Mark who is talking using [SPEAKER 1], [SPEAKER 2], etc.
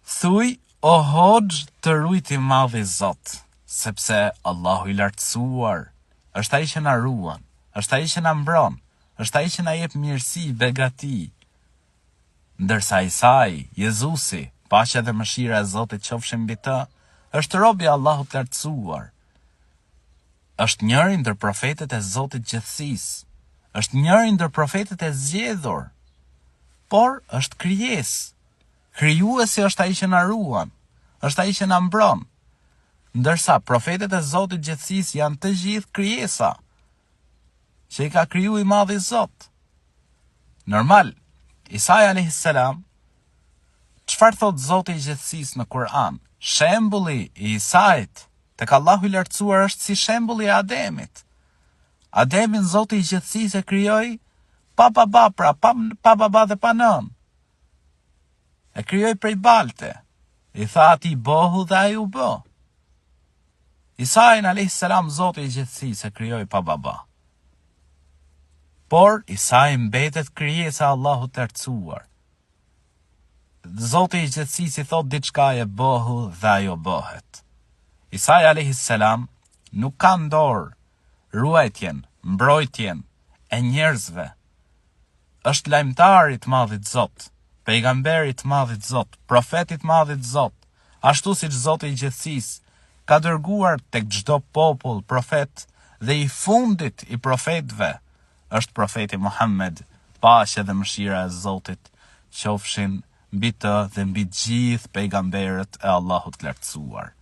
[SPEAKER 1] Thuj, o hoxh, të rujti madhi Zot, sepse Allahu i lartësuar është ai që na ruan, është ai që na mbron, është ai që na jep mirësi, begati. Ndërsa Isai, Jezusi, paqja dhe mëshira e Zotit qofshin mbi të, është robi i Allahut të lartësuar. Është njëri ndër profetët e Zotit gjithësisë, është njëri ndër profetët e zgjedhur, por është krijesë. Krijuesi është ai që na ruan, është ai që na mbron, ndërsa profetët e Zotit gjithësisë janë të gjithë krijesa që i ka kriju i madhi Zot. Normal, Isai a.s. Çfarë thot Zoti i gjithësisë në Kur'an? Shembulli i Isait tek Allahu i lartësuar është si shembulli i Ademit. Ademin Zoti i gjithësisë e krijoi pa baba, pra pa baba dhe pa nën. E krijoi prej balte. I tha atij bëhu dhe ai u bë. Isain a.s. Zoti i gjithësisë e krijoi pa baba. Por Isai mbetet krijesa e Allahut të lartësuar. Zoti i gjithësisë i thot diçka e bëhu dhe ajo bëhet. Isai a.s. nuk ka në dorë ruajtjen, mbrojtjen e njerëzve. Është lajmtari i madhit Zot, pejgamberi i madhit Zot, profeti i madhit Zot, ashtu siç Zoti i gjithësisë ka dërguar tek çdo popull profet dhe i fundit i profetëve është profeti Muhammed, paqja dhe mëshira e Zotit qofshin mbi të dhe mbi gjithë pejgamberët e Allahut të lartësuar.